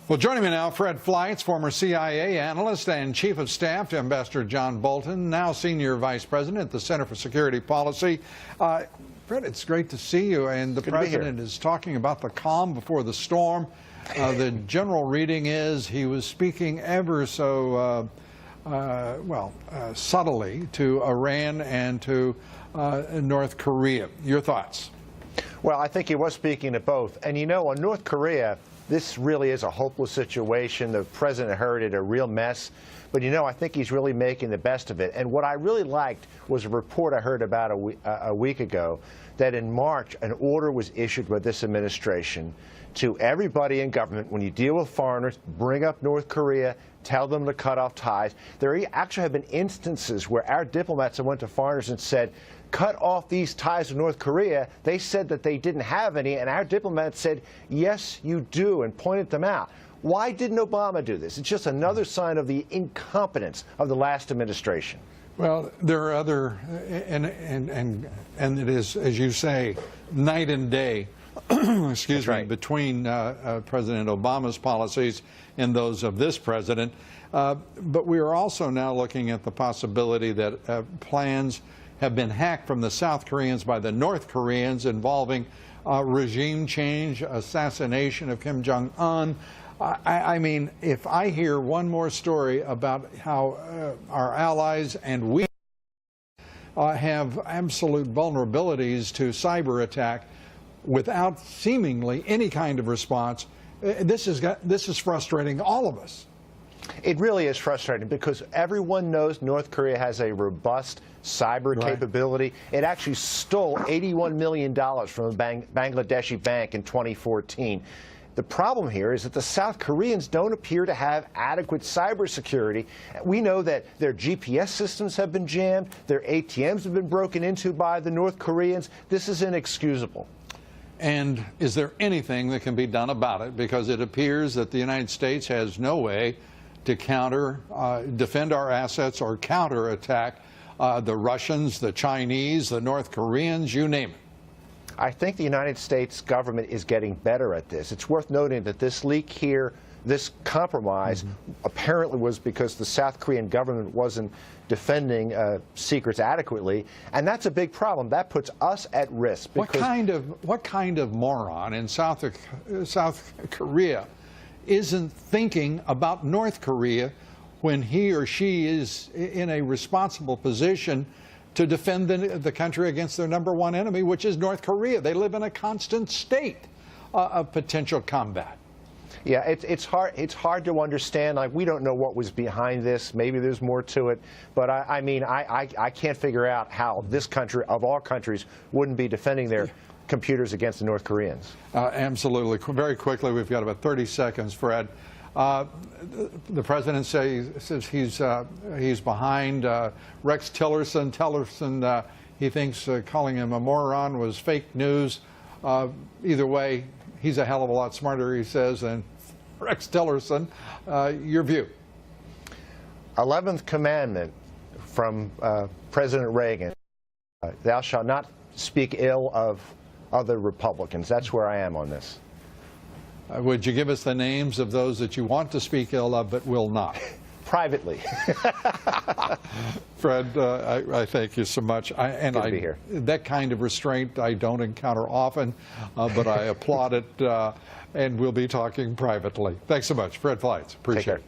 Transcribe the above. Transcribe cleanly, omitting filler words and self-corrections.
Well, joining me now, Fred Fleitz, former CIA analyst and Chief of Staff to Ambassador John Bolton, now Senior Vice President at the Center for Security Policy. Fred, it's great to see you, and the President is talking about the calm before the storm. The general reading is he was speaking ever so, subtly to Iran and to North Korea. Your thoughts? Well, I think he was speaking to both. And you know, on North Korea, this really is a hopeless situation. The president inherited a real mess. But, you know, I think he's really making the best of it. And what I really liked was a report I heard about a week ago that in March an order was issued by this administration to everybody in government, when you deal with foreigners, bring up North Korea, tell them to cut off ties. There actually have been instances where our diplomats have went to foreigners and said, cut off these ties with North Korea. They said that they didn't have any, and our diplomats said, yes, you do, and pointed them out. Why didn't Obama do this? It's just another sign of the incompetence of the last administration. Well, there are other, and it is, as you say, night and day, excuse me, between President Obama's policies and those of this president. But we are also now looking at the possibility that plans have been hacked from the South Koreans by the North Koreans involving regime change, assassination of Kim Jong-un. I mean, if I hear one more story about how our allies and we have absolute vulnerabilities to cyber attack without seemingly any kind of response, this is frustrating all of us. It really is frustrating because everyone knows North Korea has a robust cyber capability. It actually stole $81 million from a Bangladeshi bank in 2014. The problem here is that the South Koreans don't appear to have adequate cybersecurity. We know that their GPS systems have been jammed, their ATMs have been broken into by the North Koreans. This is inexcusable. And is there anything that can be done about it? Because it appears that the United States has no way to defend our assets or counterattack the Russians, the Chinese, the North Koreans, you name it. I think the United States government is getting better at this. It's worth noting that this leak here, this compromise, apparently was because the South Korean government wasn't defending secrets adequately, and that's a big problem. That puts us at risk. What kind of moron in South Korea isn't thinking about North Korea when he or she is in a responsible position to defend the country against their #1 enemy, which is North Korea? They live in a constant state of potential combat. Yeah, it's hard to understand. Like, we don't know what was behind this. Maybe there's more to it. But I mean, I can't figure out how this country, of all countries, wouldn't be defending their computers against the North Koreans. Absolutely. Very quickly, we've got about 30 seconds, Fred. The president says he's behind Rex Tillerson. He thinks calling him a moron was fake news. Either way, he's a hell of a lot smarter, he says, than Rex Tillerson. Your view? 11th commandment from President Reagan, thou shalt not speak ill of other Republicans. That's where I am on this. Would you give us the names of those that you want to speak ill of but will not? Privately. Fred, I thank you so much. Good to be here. That kind of restraint I don't encounter often, but I applaud it, and we'll be talking privately. Thanks so much. Fred Fleitz. Appreciate it.